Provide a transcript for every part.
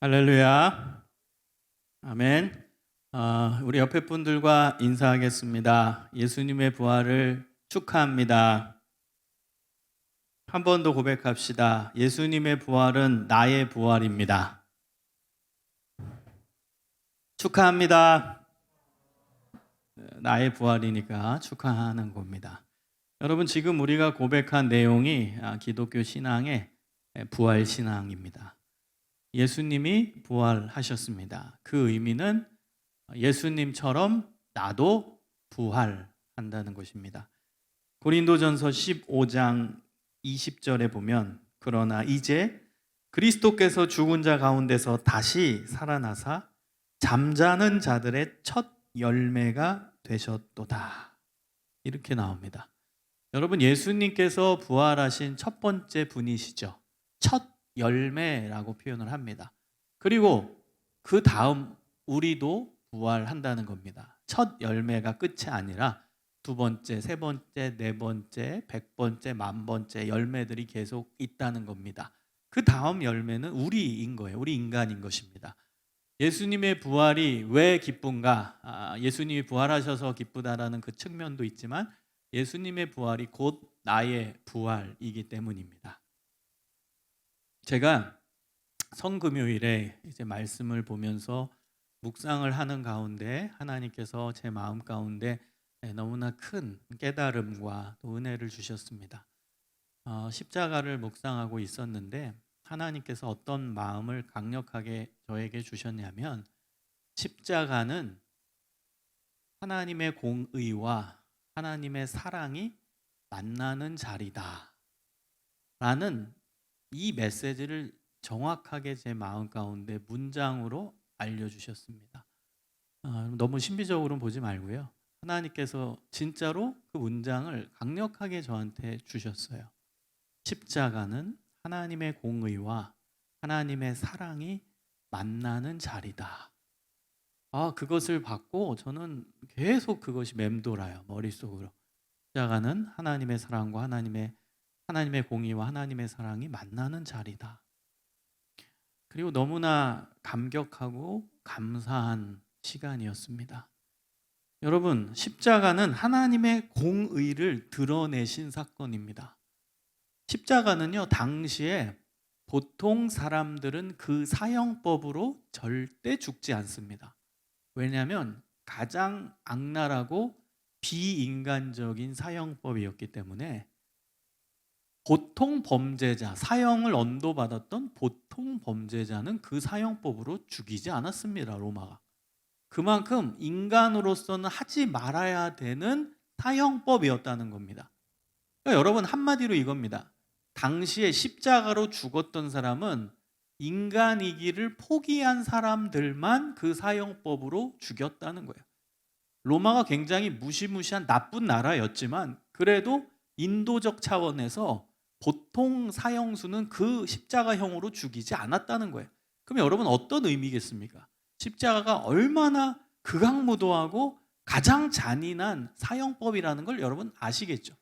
할렐루야. 아멘. 우리 옆에 분들과 인사하겠습니다. 예수님의 부활을 축하합니다. 한 번 더 고백합시다. 예수님의 부활은 나의 부활입니다. 축하합니다. 나의 부활이니까 축하하는 겁니다. 여러분, 지금 우리가 고백한 내용이 기독교 신앙의 부활 신앙입니다. 예수님이 부활하셨습니다. 그 의미는 예수님처럼 나도 부활한다는 것입니다. 고린도전서 15장 20절에 보면 그러나 이제 그리스도께서 죽은 자 가운데서 다시 살아나사 잠자는 자들의 첫 열매가 되셨도다. 이렇게 나옵니다. 여러분, 예수님께서 부활하신 첫 번째 분이시죠. 첫 열매라고 표현을 합니다. 그리고 그 다음 우리도 부활한다는 겁니다. 첫 열매가 끝이 아니라 두 번째, 세 번째, 네 번째, 100번째, 10,000번째 열매들이 계속 있다는 겁니다. 그 다음 열매는 우리인 거예요. 우리 인간인 것입니다. 예수님의 부활이 왜 기쁜가? 예수님이 부활하셔서 기쁘다라는 그 측면도 있지만 예수님의 부활이 곧 나의 부활이기 때문입니다. 제가 성금요일에 이제 말씀을 보면서 묵상을 하는 가운데 하나님께서 제 마음 가운데 너무나 큰 깨달음과 또 은혜를 주셨습니다. 십자가를 묵상하고 있었는데 하나님께서 어떤 마음을 강력하게 저에게 주셨냐면 십자가는 하나님의 공의와 하나님의 사랑이 만나는 자리다 라는 이 메시지를 정확하게 제 마음 가운데 문장으로 알려주셨습니다. 너무 신비적으로 보지 말고요. 하나님께서 진짜로 그 문장을 강력하게 저한테 주셨어요. 십자가는 하나님의 공의와 하나님의 사랑이 만나는 자리다. 그것을 받고 저는 계속 그것이 맴돌아요. 머릿속으로. 십자가는 하나님의 사랑과 하나님의 공의와 하나님의 사랑이 만나는 자리다. 그리고 너무나 감격하고 감사한 시간이었습니다. 여러분, 십자가는 하나님의 공의를 드러내신 사건입니다. 십자가는요, 당시에 보통 사람들은 그 사형법으로 절대 죽지 않습니다. 왜냐하면 가장 악랄하고 비인간적인 사형법이었기 때문에 보통 범죄자, 사형을 언도받았던 보통 범죄자는 그 사형법으로 죽이지 않았습니다. 로마가. 그만큼 인간으로서는 하지 말아야 되는 사형법이었다는 겁니다. 그러니까 여러분, 한마디로 이겁니다. 당시에 십자가로 죽었던 사람은 인간이기를 포기한 사람들만 그 사형법으로 죽였다는 거예요. 로마가 굉장히 무시무시한 나쁜 나라였지만 그래도 인도적 차원에서 보통 사형수는 그 십자가형으로 죽이지 않았다는 거예요. 그럼 여러분, 어떤 의미겠습니까? 십자가가 얼마나 극악무도하고 가장 잔인한 사형법이라는 걸 여러분 아시겠죠?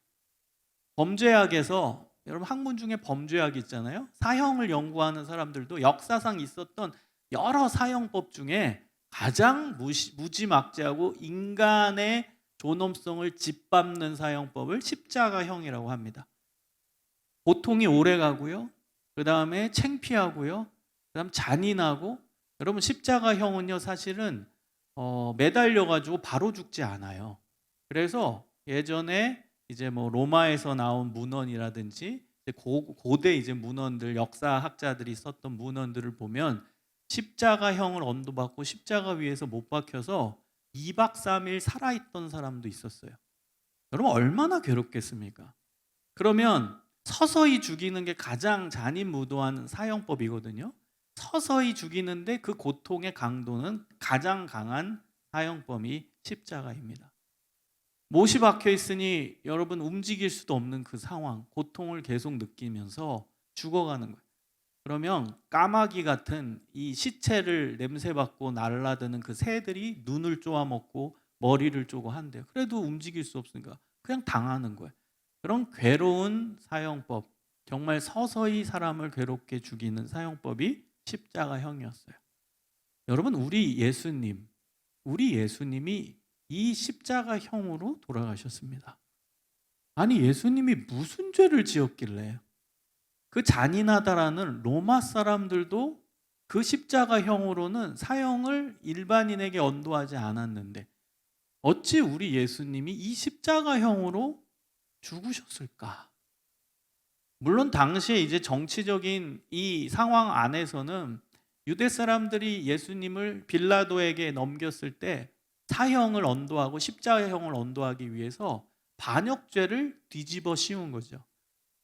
범죄학에서 여러분 학문 중에 범죄학 있잖아요. 사형을 연구하는 사람들도 역사상 있었던 여러 사형법 중에 가장 무지막지하고 인간의 존엄성을 짓밟는 사형법을 십자가형이라고 합니다. 고통이 오래 가고요. 그 다음에 창피하고요. 그 다음 잔인하고. 여러분, 십자가형은요 사실은 매달려가지고 바로 죽지 않아요. 그래서 예전에 이제 뭐 로마에서 나온 문헌이라든지 고대 이제 문헌들, 역사학자들이 썼던 문헌들을 보면 십자가형을 언도받고 십자가 위에서 못 박혀서 2박 3일 살아있던 사람도 있었어요. 여러분, 얼마나 괴롭겠습니까? 그러면 서서히 죽이는 게 가장 잔인무도한 사형법이거든요. 서서히 죽이는데 그 고통의 강도는 가장 강한 사형법이 십자가입니다. 못이 박혀 있으니 여러분 움직일 수도 없는 그 상황, 고통을 계속 느끼면서 죽어가는 거예요. 그러면 까마귀 같은 이 시체를 냄새맡고 날라드는 그 새들이 눈을 쪼아먹고 머리를 쪼고 한대요. 그래도 움직일 수 없으니까 그냥 당하는 거예요. 그런 괴로운 사형법, 정말 서서히 사람을 괴롭게 죽이는 사형법이 십자가형이었어요. 여러분, 우리 예수님이 이 십자가형으로 돌아가셨습니다. 아니, 예수님이 무슨 죄를 지었길래 그 잔인하다라는 로마 사람들도 그 십자가형으로는 사형을 일반인에게 언도하지 않았는데 어찌 우리 예수님이 이 십자가형으로 죽으셨을까? 물론 당시에 이제 정치적인 이 상황 안에서는 유대 사람들이 예수님을 빌라도에게 넘겼을 때 사형을 언도하고 십자가형을 언도하기 위해서 반역죄를 뒤집어 씌운 거죠.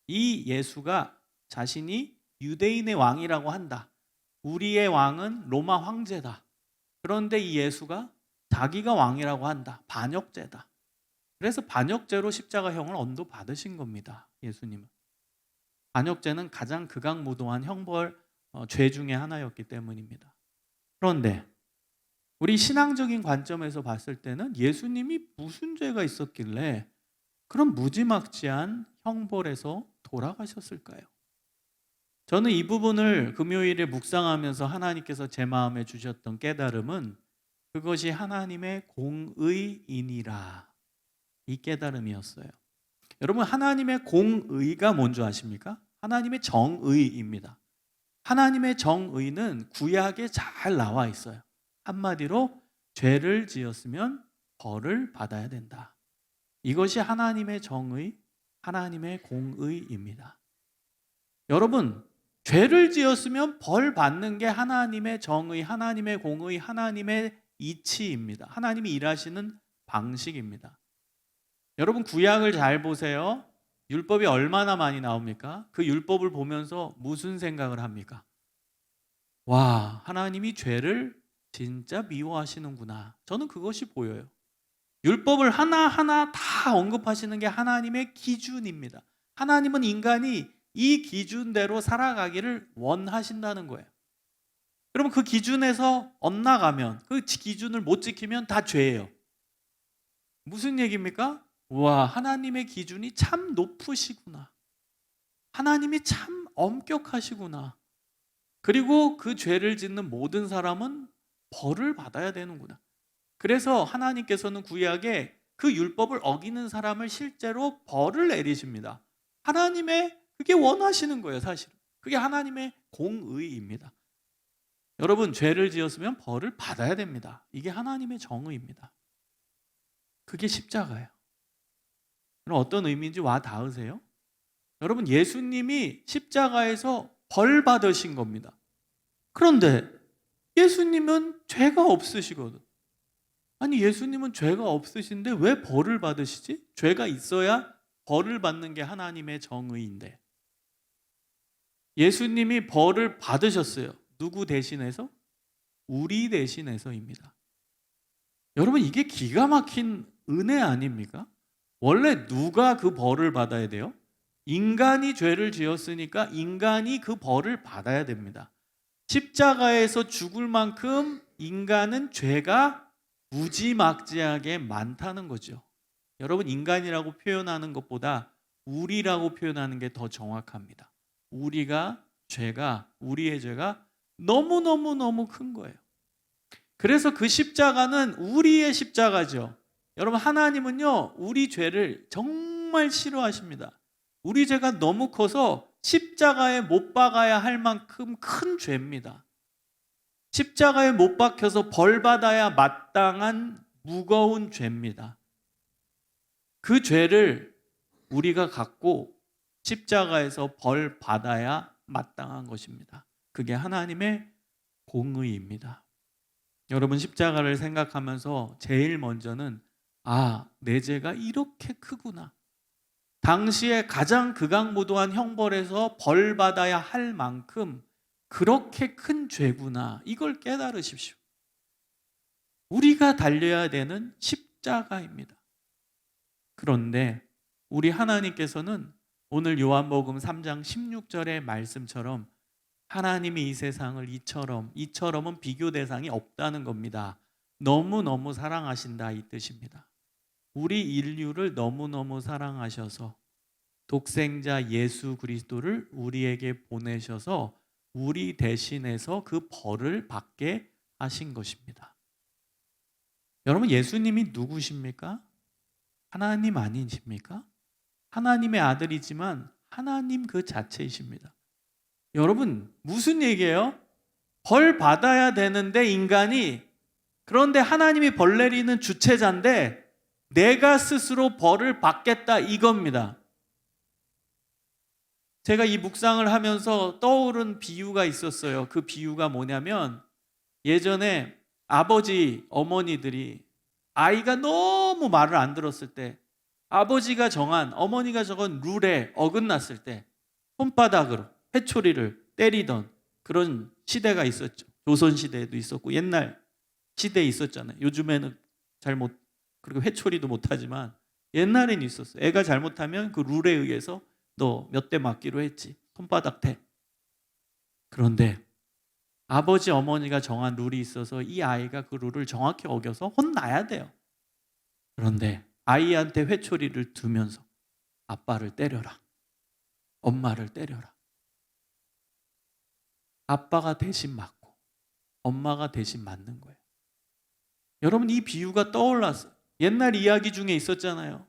이 예수가 자신이 유대인의 왕이라고 한다. 우리의 왕은 로마 황제다. 그런데 이 예수가 자기가 왕이라고 한다. 반역죄다. 그래서 반역죄로 십자가형을 언도받으신 겁니다. 예수님은. 반역죄는 가장 극악무도한 형벌 죄 중에 하나였기 때문입니다. 그런데 우리 신앙적인 관점에서 봤을 때는 예수님이 무슨 죄가 있었길래 그런 무지막지한 형벌에서 돌아가셨을까요? 저는 이 부분을 금요일에 묵상하면서 하나님께서 제 마음에 주셨던 깨달음은 그것이 하나님의 공의이니라, 이 깨달음이었어요. 여러분, 하나님의 공의가 뭔지 아십니까? 하나님의 정의입니다. 하나님의 정의는 구약에 잘 나와 있어요. 한마디로 죄를 지었으면 벌을 받아야 된다. 이것이 하나님의 정의, 하나님의 공의입니다. 여러분, 죄를 지었으면 벌 받는 게 하나님의 정의, 하나님의 공의, 하나님의 이치입니다. 하나님이 일하시는 방식입니다. 여러분, 구약을 잘 보세요. 율법이 얼마나 많이 나옵니까? 그 율법을 보면서 무슨 생각을 합니까? 와, 하나님이 죄를 진짜 미워하시는구나. 저는 그것이 보여요. 율법을 하나하나 다 언급하시는 게 하나님의 기준입니다. 하나님은 인간이 이 기준대로 살아가기를 원하신다는 거예요. 여러분, 그 기준에서 엇나가면, 그 기준을 못 지키면 다 죄예요. 무슨 얘기입니까? 와, 하나님의 기준이 참 높으시구나. 하나님이 참 엄격하시구나. 그리고 그 죄를 짓는 모든 사람은 벌을 받아야 되는구나. 그래서 하나님께서는 구약에 그 율법을 어기는 사람을 실제로 벌을 내리십니다. 하나님의 그게 원하시는 거예요, 사실은. 그게 하나님의 공의입니다. 여러분, 죄를 지었으면 벌을 받아야 됩니다. 이게 하나님의 정의입니다. 그게 십자가예요. 그럼 어떤 의미인지 와 닿으세요? 여러분, 예수님이 십자가에서 벌 받으신 겁니다. 그런데 예수님은 죄가 없으시거든. 아니, 예수님은 죄가 없으신데 왜 벌을 받으시지? 죄가 있어야 벌을 받는 게 하나님의 정의인데. 예수님이 벌을 받으셨어요. 누구 대신해서? 우리 대신해서입니다. 여러분, 이게 기가 막힌 은혜 아닙니까? 원래 누가 그 벌을 받아야 돼요? 인간이 죄를 지었으니까 인간이 그 벌을 받아야 됩니다. 십자가에서 죽을 만큼 인간은 죄가 무지막지하게 많다는 거죠. 여러분, 인간이라고 표현하는 것보다 우리라고 표현하는 게 더 정확합니다. 우리의 죄가 너무너무너무 큰 거예요. 그래서 그 십자가는 우리의 십자가죠. 여러분, 하나님은요, 우리 죄를 정말 싫어하십니다. 우리 죄가 너무 커서 십자가에 못 박아야 할 만큼 큰 죄입니다. 십자가에 못 박혀서 벌 받아야 마땅한 무거운 죄입니다. 그 죄를 우리가 갖고 십자가에서 벌 받아야 마땅한 것입니다. 그게 하나님의 공의입니다. 여러분, 십자가를 생각하면서 제일 먼저는 내 죄가 이렇게 크구나. 당시에 가장 극악무도한 형벌에서 벌 받아야 할 만큼 그렇게 큰 죄구나. 이걸 깨달으십시오. 우리가 달려야 되는 십자가입니다. 그런데 우리 하나님께서는 오늘 요한복음 3장 16절의 말씀처럼 하나님이 이 세상을 이처럼은 비교 대상이 없다는 겁니다. 너무너무 사랑하신다, 이 뜻입니다. 우리 인류를 너무너무 사랑하셔서 독생자 예수 그리스도를 우리에게 보내셔서 우리 대신해서 그 벌을 받게 하신 것입니다. 여러분, 예수님이 누구십니까? 하나님 아니십니까? 하나님의 아들이지만 하나님 그 자체이십니다. 여러분, 무슨 얘기예요? 벌 받아야 되는데 인간이, 그런데 하나님이 벌 내리는 주체자인데 내가 스스로 벌을 받겠다, 이겁니다. 제가 이 묵상을 하면서 떠오른 비유가 있었어요. 그 비유가 뭐냐면, 예전에 아버지, 어머니들이 아이가 너무 말을 안 들었을 때, 아버지가 정한, 어머니가 정한 룰에 어긋났을 때 손바닥으로 회초리를 때리던 그런 시대가 있었죠. 조선시대에도 있었고 옛날 시대에 있었잖아요. 요즘에는 그리고 회초리도 못하지만 옛날에는 있었어요. 애가 잘못하면 그 룰에 의해서 너 몇 대 맞기로 했지, 손바닥 대. 그런데 아버지, 어머니가 정한 룰이 있어서 이 아이가 그 룰을 정확히 어겨서 혼나야 돼요. 그런데 아이한테 회초리를 두면서 아빠를 때려라, 엄마를 때려라. 아빠가 대신 맞고 엄마가 대신 맞는 거예요. 여러분, 이 비유가 떠올랐어요. 옛날 이야기 중에 있었잖아요.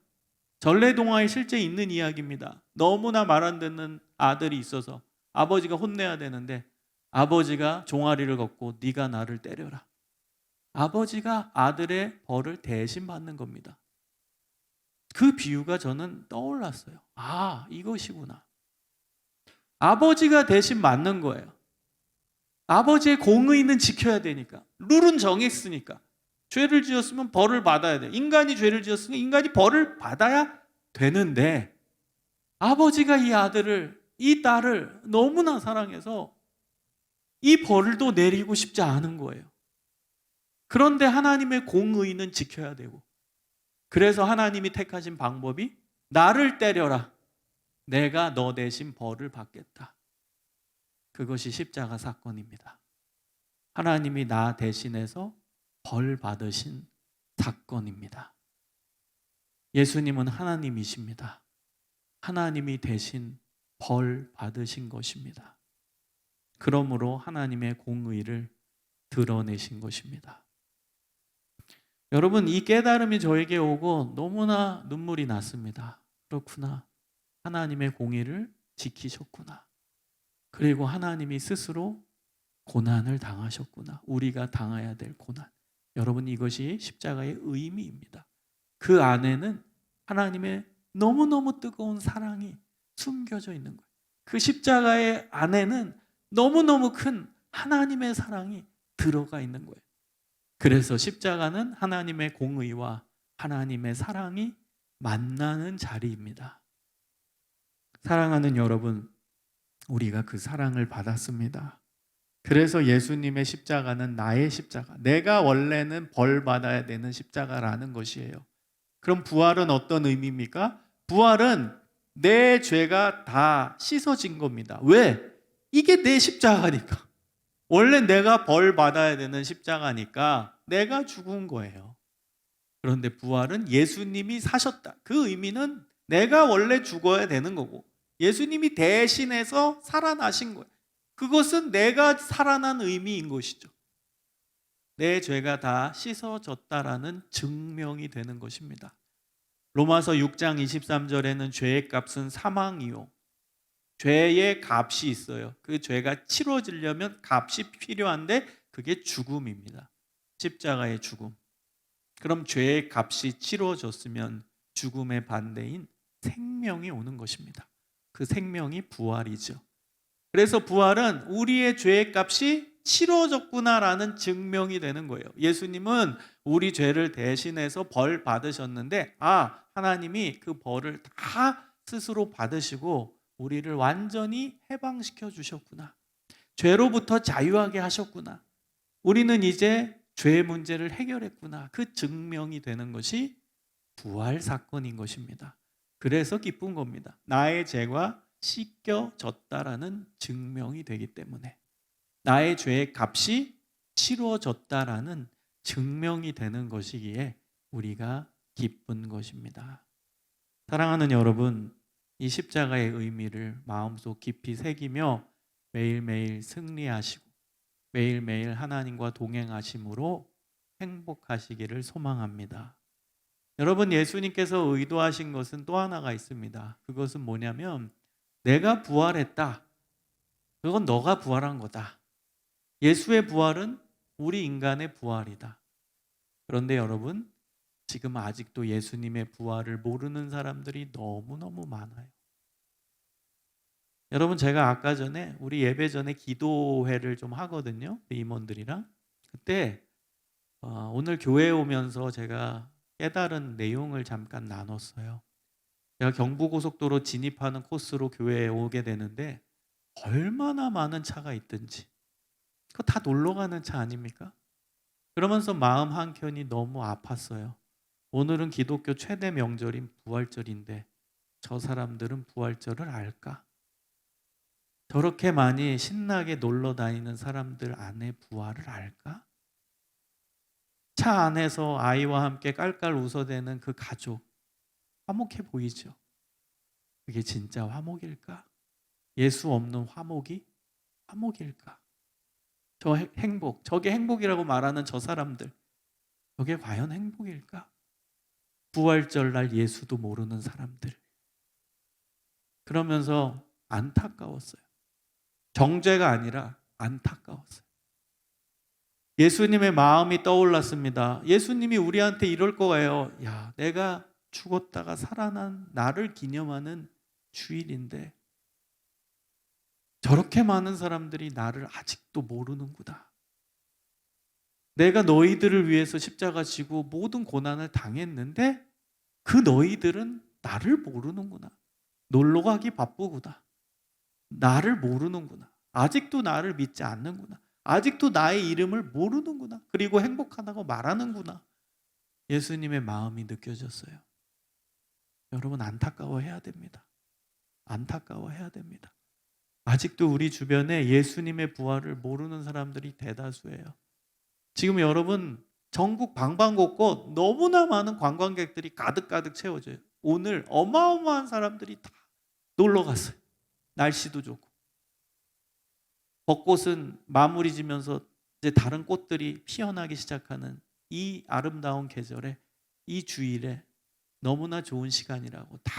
전래동화에 실제 있는 이야기입니다. 너무나 말 안 듣는 아들이 있어서 아버지가 혼내야 되는데 아버지가 종아리를 걷고 네가 나를 때려라. 아버지가 아들의 벌을 대신 받는 겁니다. 그 비유가 저는 떠올랐어요. 아, 이것이구나. 아버지가 대신 맞는 거예요. 아버지의 공의는 지켜야 되니까. 룰은 정했으니까. 죄를 지었으면 벌을 받아야 돼. 인간이 죄를 지었으니 인간이 벌을 받아야 되는데, 아버지가 이 아들을, 이 딸을 너무나 사랑해서 이 벌도 내리고 싶지 않은 거예요. 그런데 하나님의 공의는 지켜야 되고, 그래서 하나님이 택하신 방법이 나를 때려라. 내가 너 대신 벌을 받겠다. 그것이 십자가 사건입니다. 하나님이 나 대신해서 벌 받으신 사건입니다. 예수님은 하나님이십니다. 하나님이 대신 벌 받으신 것입니다. 그러므로 하나님의 공의를 드러내신 것입니다. 여러분, 이 깨달음이 저에게 오고 너무나 눈물이 났습니다. 그렇구나. 하나님의 공의를 지키셨구나. 그리고 하나님이 스스로 고난을 당하셨구나. 우리가 당해야 될 고난. 여러분, 이것이 십자가의 의미입니다. 그 안에는 하나님의 너무너무 뜨거운 사랑이 숨겨져 있는 거예요. 그 십자가의 안에는 너무너무 큰 하나님의 사랑이 들어가 있는 거예요. 그래서 십자가는 하나님의 공의와 하나님의 사랑이 만나는 자리입니다. 사랑하는 여러분, 우리가 그 사랑을 받았습니다. 그래서 예수님의 십자가는 나의 십자가, 내가 원래는 벌 받아야 되는 십자가라는 것이에요. 그럼 부활은 어떤 의미입니까? 부활은 내 죄가 다 씻어진 겁니다. 왜? 이게 내 십자가니까. 원래 내가 벌 받아야 되는 십자가니까 내가 죽은 거예요. 그런데 부활은 예수님이 사셨다. 그 의미는 내가 원래 죽어야 되는 거고 예수님이 대신해서 살아나신 거예요. 그것은 내가 살아난 의미인 것이죠. 내 죄가 다 씻어졌다라는 증명이 되는 것입니다. 로마서 6장 23절에는 죄의 값은 사망이요. 죄의 값이 있어요. 그 죄가 치러지려면 값이 필요한데 그게 죽음입니다. 십자가의 죽음. 그럼 죄의 값이 치러졌으면 죽음의 반대인 생명이 오는 것입니다. 그 생명이 부활이죠. 그래서 부활은 우리의 죄의 값이 치러졌구나라는 증명이 되는 거예요. 예수님은 우리 죄를 대신해서 벌 받으셨는데, 하나님이 그 벌을 다 스스로 받으시고 우리를 완전히 해방시켜 주셨구나. 죄로부터 자유하게 하셨구나. 우리는 이제 죄의 문제를 해결했구나. 그 증명이 되는 것이 부활 사건인 것입니다. 그래서 기쁜 겁니다. 나의 죄가 씻겨졌다라는 증명이 되기 때문에, 나의 죄의 값이 치루어졌다라는 증명이 되는 것이기에 우리가 기쁜 것입니다. 사랑하는 여러분, 이 십자가의 의미를 마음속 깊이 새기며 매일매일 승리하시고 매일매일 하나님과 동행하심으로 행복하시기를 소망합니다. 여러분, 예수님께서 의도하신 것은 또 하나가 있습니다. 그것은 뭐냐면 내가 부활했다. 그건 너가 부활한 거다. 예수의 부활은 우리 인간의 부활이다. 그런데 여러분, 지금 아직도 예수님의 부활을 모르는 사람들이 너무너무 많아요. 여러분, 제가 아까 전에 우리 예배 전에 기도회를 좀 하거든요. 임원들이랑. 그때 오늘 교회에 오면서 제가 깨달은 내용을 잠깐 나눴어요. 제가 경부고속도로 진입하는 코스로 교회에 오게 되는데 얼마나 많은 차가 있든지 그거 다 놀러 가는 차 아닙니까? 그러면서 마음 한켠이 너무 아팠어요. 오늘은 기독교 최대 명절인 부활절인데 저 사람들은 부활절을 알까? 저렇게 많이 신나게 놀러 다니는 사람들 안에 부활을 알까? 차 안에서 아이와 함께 깔깔 웃어대는 그 가족, 화목해 보이죠? 그게 진짜 화목일까? 예수 없는 화목이 화목일까? 저 행복, 저게 행복이라고 말하는 저 사람들, 저게 과연 행복일까? 부활절 날 예수도 모르는 사람들. 그러면서 안타까웠어요. 정죄가 아니라 안타까웠어요. 예수님의 마음이 떠올랐습니다. 예수님이 우리한테 이럴 거예요. 야, 내가 죽었다가 살아난 나를 기념하는 주일인데 저렇게 많은 사람들이 나를 아직도 모르는구나. 내가 너희들을 위해서 십자가 지고 모든 고난을 당했는데 그 너희들은 나를 모르는구나. 놀러 가기 바쁘구나. 나를 모르는구나. 아직도 나를 믿지 않는구나. 아직도 나의 이름을 모르는구나. 그리고 행복하다고 말하는구나. 예수님의 마음이 느껴졌어요. 여러분, 안타까워해야 됩니다. 안타까워해야 됩니다. 아직도 우리 주변에 예수님의 부활을 모르는 사람들이 대다수예요. 지금 여러분, 전국 방방곡곡 너무나 많은 관광객들이 가득가득 채워져요. 오늘 어마어마한 사람들이 다 놀러 갔어요. 날씨도 좋고. 벚꽃은 마무리 지면서 이제 다른 꽃들이 피어나기 시작하는 이 아름다운 계절에, 이 주일에 너무나 좋은 시간이라고 다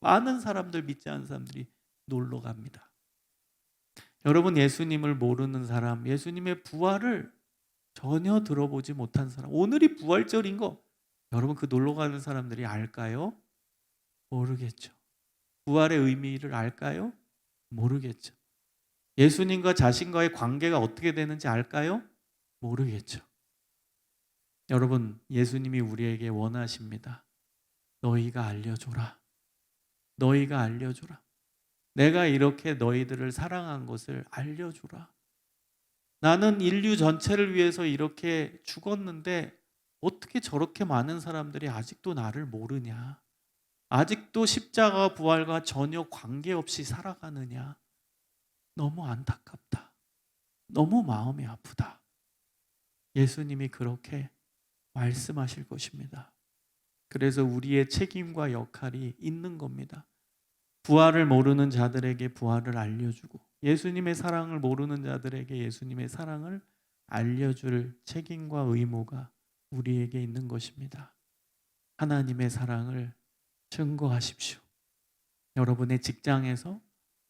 많은 사람들, 믿지 않는 사람들이 놀러 갑니다. 여러분, 예수님을 모르는 사람, 예수님의 부활을 전혀 들어보지 못한 사람, 오늘이 부활절인 거 여러분, 그 놀러 가는 사람들이 알까요? 모르겠죠. 부활의 의미를 알까요? 모르겠죠. 예수님과 자신과의 관계가 어떻게 되는지 알까요? 모르겠죠. 여러분, 예수님이 우리에게 원하십니다. 너희가 알려줘라. 너희가 알려줘라. 내가 이렇게 너희들을 사랑한 것을 알려줘라. 나는 인류 전체를 위해서 이렇게 죽었는데 어떻게 저렇게 많은 사람들이 아직도 나를 모르냐? 아직도 십자가 부활과 전혀 관계없이 살아가느냐? 너무 안타깝다. 너무 마음이 아프다. 예수님이 그렇게 말씀하실 것입니다. 그래서 우리의 책임과 역할이 있는 겁니다. 부활을 모르는 자들에게 부활을 알려주고 예수님의 사랑을 모르는 자들에게 예수님의 사랑을 알려줄 책임과 의무가 우리에게 있는 것입니다. 하나님의 사랑을 증거하십시오. 여러분의 직장에서,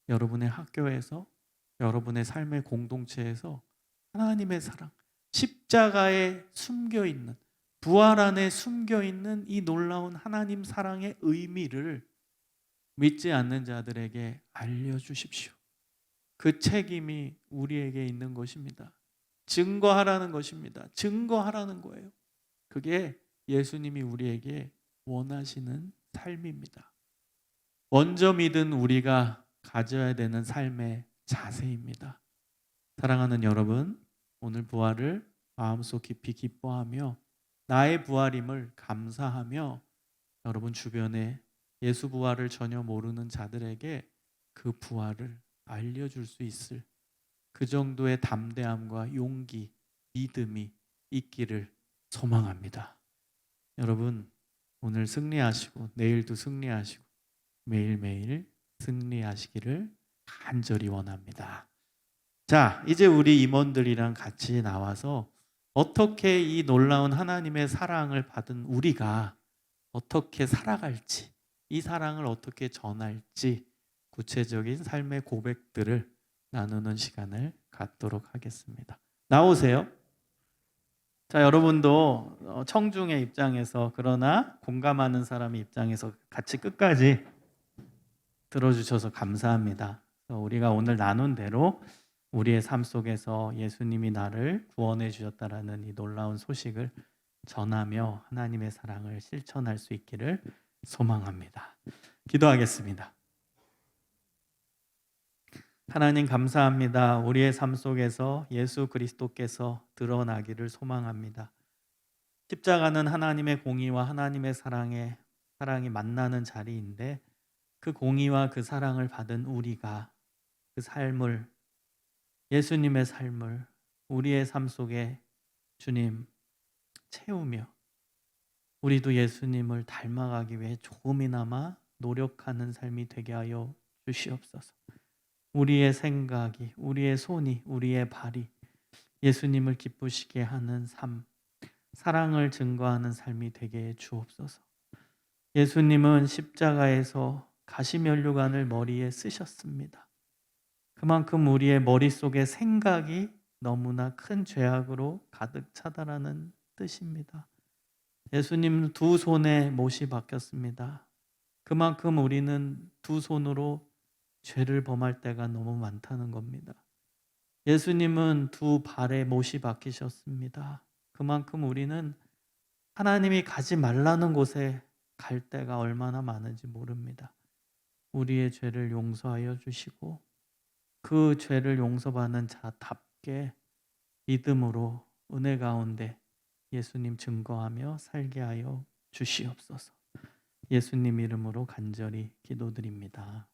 여러분의 학교에서, 여러분의 삶의 공동체에서 하나님의 사랑, 십자가에 숨겨있는, 부활 안에 숨겨있는 이 놀라운 하나님 사랑의 의미를 믿지 않는 자들에게 알려주십시오. 그 책임이 우리에게 있는 것입니다. 증거하라는 것입니다. 증거하라는 거예요. 그게 예수님이 우리에게 원하시는 삶입니다. 먼저 믿은 우리가 가져야 되는 삶의 자세입니다. 사랑하는 여러분, 오늘 부활을 마음속 깊이 기뻐하며 나의 부활임을 감사하며 여러분 주변에 예수 부활을 전혀 모르는 자들에게 그 부활을 알려줄 수 있을 그 정도의 담대함과 용기, 믿음이 있기를 소망합니다. 여러분, 오늘 승리하시고 내일도 승리하시고 매일매일 승리하시기를 간절히 원합니다. 자, 이제 우리 임원들이랑 같이 나와서 어떻게 이 놀라운 하나님의 사랑을 받은 우리가 어떻게 살아갈지, 이 사랑을 어떻게 전할지 구체적인 삶의 고백들을 나누는 시간을 갖도록 하겠습니다. 나오세요. 자, 여러분도 청중의 입장에서, 그러나 공감하는 사람의 입장에서 같이 끝까지 들어주셔서 감사합니다. 우리가 오늘 나눈 대로 우리의 삶 속에서 예수님이 나를 구원해 주셨다라는 이 놀라운 소식을 전하며 하나님의 사랑을 실천할 수 있기를 소망합니다. 기도하겠습니다. 하나님 감사합니다. 우리의 삶 속에서 예수 그리스도께서 드러나기를 소망합니다. 십자가는 하나님의 공의와 하나님의 사랑이 만나는 자리인데, 그 공의와 그 사랑을 받은 우리가 그 삶을, 예수님의 삶을 우리의 삶 속에 주님 채우며 우리도 예수님을 닮아가기 위해 조금이나마 노력하는 삶이 되게 하여 주시옵소서. 우리의 생각이, 우리의 손이, 우리의 발이 예수님을 기쁘시게 하는 삶, 사랑을 증거하는 삶이 되게 해 주옵소서. 예수님은 십자가에서 가시면류관을 머리에 쓰셨습니다. 그만큼 우리의 머릿속에 생각이 너무나 큰 죄악으로 가득 차다라는 뜻입니다. 예수님 두 손에 못이 박혔습니다. 그만큼 우리는 두 손으로 죄를 범할 때가 너무 많다는 겁니다. 예수님은 두 발에 못이 박히셨습니다. 그만큼 우리는 하나님이 가지 말라는 곳에 갈 때가 얼마나 많은지 모릅니다. 우리의 죄를 용서하여 주시고 그 죄를 용서받는 자답게 믿음으로 은혜 가운데 예수님 증거하며 살게 하여 주시옵소서. 예수님 이름으로 간절히 기도드립니다.